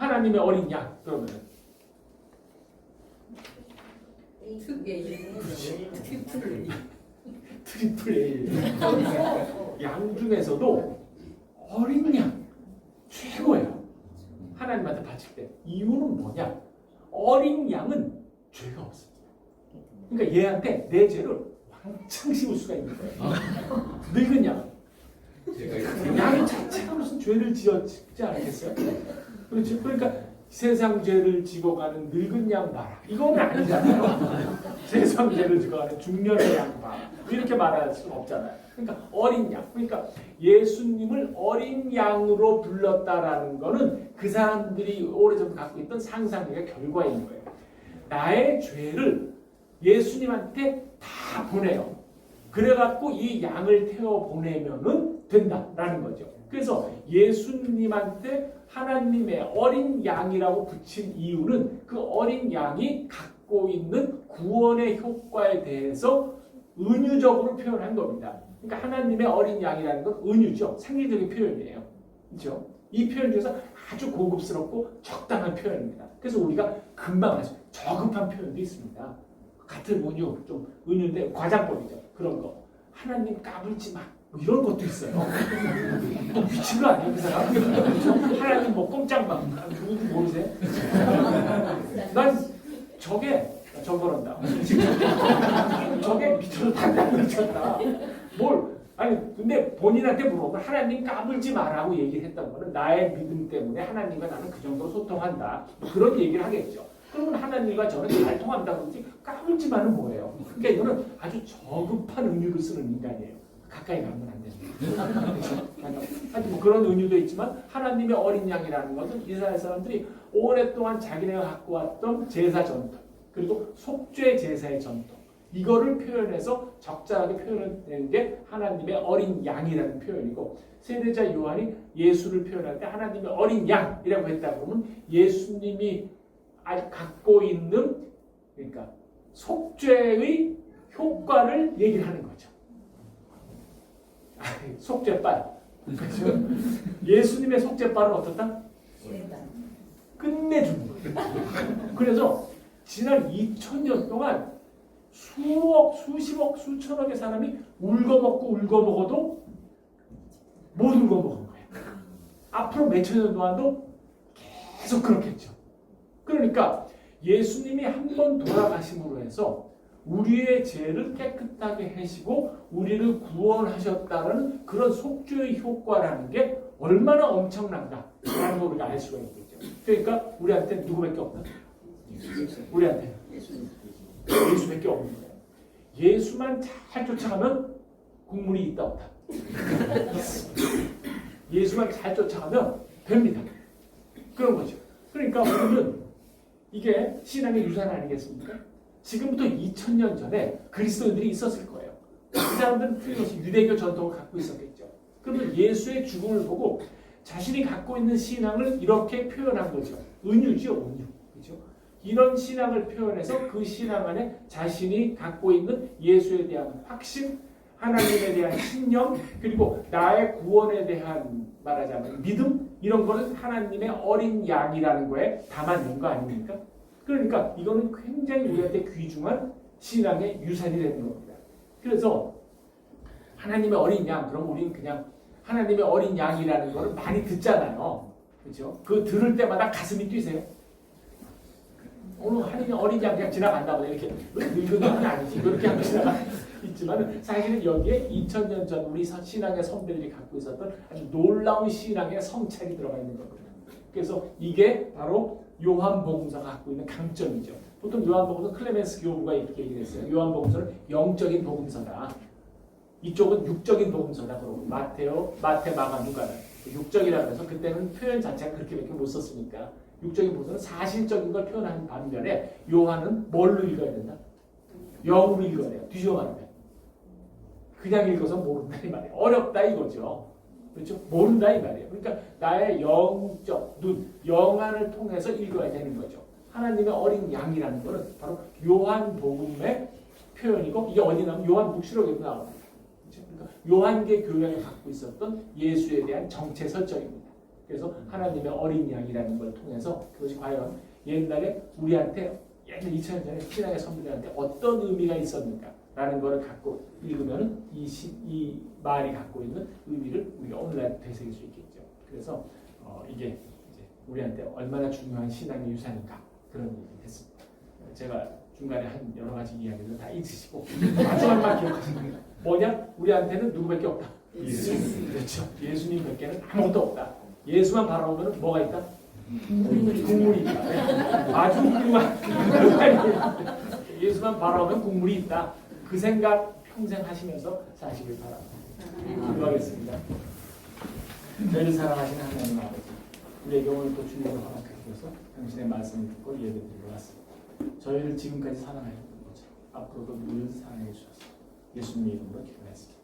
하나님의 어린 양. 그러면 트리플 A. 양 중에서도 어린 양 최고예요. 하나님한테 바칠 때. 이유는 뭐냐? 어린 양은 죄가 없습니다. 그러니까 얘한테 내 죄를 왕창 씌울 수가 있는 거예요. 늙은 양. 양이 자체가 무슨 죄를 지었지 않겠어요? 그렇죠? 그러니까 세상 죄를 지고 가는 늙은 양 봐라. 이건 아니잖아요. 세상 죄를 지고 가는 중년의 양 봐라. 이렇게 말할 수는 없잖아요. 그러니까 어린 양. 그러니까 예수님을 어린 양으로 불렀다라는 거는 그 사람들이 오래전부터 갖고 있던 상상력의 결과인 거예요. 나의 죄를 예수님한테 다 보내요. 그래갖고 이 양을 태워 보내면은 된다라는 거죠. 그래서 예수님한테 하나님의 어린 양이라고 붙인 이유는 그 어린 양이 갖고 있는 구원의 효과에 대해서 은유적으로 표현한 겁니다. 그러니까 하나님의 어린 양이라는 건 은유죠. 상징적인 표현이에요. 그렇죠? 이 표현 중에서 아주 고급스럽고 적당한 표현입니다. 그래서 우리가 금방 하죠. 저급한 표현도 있습니다. 같은 은유, 좀 은유인데 과장법이죠. 그런 거. 하나님 까불지 마. 뭐 이런 것도 있어요. 미친 거 아니에요, 그 사람? 하나님 뭐 꼼짝마. 누군지 모르세요? 난 저거란다. 저게 미쳐서 단단 미쳤다. 아니, 근데 본인한테 물어보면 하나님 까불지 마라고 얘기를 했던 거는 나의 믿음 때문에 하나님과 나는 그 정도로 소통한다. 그런 얘기를 하겠죠. 그러면 하나님과 저는 잘 통한다 그러지 까불지 마는 뭐예요? 그러니까 이거는 아주 저급한 은유를 쓰는 인간이에요. 가까이 가면 안 됩니다. 아니 뭐 그런 은유도 있지만 하나님의 어린 양이라는 것은 이스라엘 사람들이 오랫동안 자기네가 갖고 왔던 제사 전통 그리고 속죄 제사의 전통 이거를 표현해서 적절하게 표현하는 게 하나님의 어린 양이라는 표현이고 세례자 요한이 예수를 표현할 때 하나님의 어린 양이라고 했다 그러면 예수님이 갖고 있는 그러니까 속죄의 효과를 얘기를 하는 거죠. 속죄빨. 그렇죠? 예수님의 속죄빨은 어떻다? 끝내주는 거예요. 그래서 지난 2000년 동안 수억, 수십억, 수천억의 사람이 울고먹어도 못 울고먹은 거예요. 앞으로 몇천 년 동안도 계속 그렇겠죠. 그러니까 예수님이 한 번 돌아가심으로 해서 우리의 죄를 깨끗하게 해시고 우리를 구원하셨다는 그런 속죄의 효과라는 게 얼마나 엄청난가라는 걸 우리가 알 수가 있겠죠. 그러니까 우리한테 누구밖에 없나? 우리한테 예수밖에 없는 거예요. 예수만 잘 쫓아가면 국물이 있다 없다. 예수만 잘 쫓아가면 됩니다. 그런 거죠. 그러니까 우리는 이게 신앙의 유산 아니겠습니까? 지금부터 2000년 전에 그리스도인들이 있었을 거예요. 그 사람들은 틀림없이 유대교 전통을 갖고 있었겠죠. 그러면 예수의 죽음을 보고 자신이 갖고 있는 신앙을 이렇게 표현한 거죠. 은유죠, 은유. 그렇죠? 이런 신앙을 표현해서 그 신앙 안에 자신이 갖고 있는 예수에 대한 확신, 하나님에 대한 신념, 그리고 나의 구원에 대한 말하자면 믿음, 이런 거는 하나님의 어린 양이라는 거에 담아낸 거 아닙니까? 그러니까 이거는 굉장히 우리한테 귀중한 신앙의 유산이 되는 겁니다. 그래서 하나님의 어린 양, 그럼 우리는 그냥 하나님의 어린 양이라는 거를 많이 듣잖아요. 그렇죠? 그 들을 때마다 가슴이 뛰세요. 오늘 하나님의 어린 양 그냥 지나간다고 이렇게 늙은 건 아니지. 그렇게 하고 있지만 사실은 여기에 2000년 전 우리 신앙의 선배들이 갖고 있었던 아주 놀라운 신앙의 성찰이 들어가 있는 겁니다. 그래서 이게 바로 요한복음서가 갖고 있는 강점이죠. 보통 요한복음서 클레멘스 교부가 이렇게 얘기를 했어요. 요한복음서는 영적인 복음서다. 이쪽은 육적인 복음서다. 그러고 마태, 마가, 누가는 육적이라고 해서 그때는 표현 자체가 그렇게밖에 못 썼으니까 육적인 복음서는 사실적인 걸 표현하는 반면에 요한은 뭘로 읽어야 된다? 영으로 읽어야 돼요. 뒤집어 말하면. 그냥 읽어서 모른다 이 말이에요. 어렵다 이거죠. 그렇죠? 모른다 이 말이에요. 그러니까 나의 영적 눈, 영안을 통해서 읽어야 되는 거죠. 하나님의 어린 양이라는 것은 바로 요한복음의 표현이고 이게 어디 나오면 요한묵시록에도 나옵니다. 그렇죠? 그러니까 요한계 교회가 갖고 있었던 예수에 대한 정체 설정입니다. 그래서 하나님의 어린 양이라는 걸 통해서 그것이 과연 옛날에 우리한테 옛날 2000년 전에 신앙의 선배들한테 어떤 의미가 있었는가라는 것을 갖고 읽으면 이 말이 갖고 있는 의미를 우리가 오늘날 되새길 수 있겠죠. 그래서 이게 이제 우리한테 얼마나 중요한 신앙의 유산인가 그런 얘기를 했습니다. 제가 중간에 한 여러 가지 이야기를 다 잊으시고 마지막만 기억하시는 거예요. 뭐냐? 우리한테는 누구밖에 없다. 예수님. 그렇죠. 예수님 밖에는 아무것도 없다. 예수만 바라보면 뭐가 있다? 국물이 있다. 아주 훌륭한 예수만 바라보면 국물이 있다. 그 생각 평생 하시면서 사시길 바랍니다. 기도하겠습니다. 저희를 사랑하시는 하나님 아버지, 우리에게 오늘 또 주님을 허락해 주셔서 당신의 말씀을 듣고 예배드리러 왔습니다. 저희를 지금까지 사랑하셨던 것처럼 앞으로도 늘 사랑해 주셔서 예수님 이름으로 기도했습니다.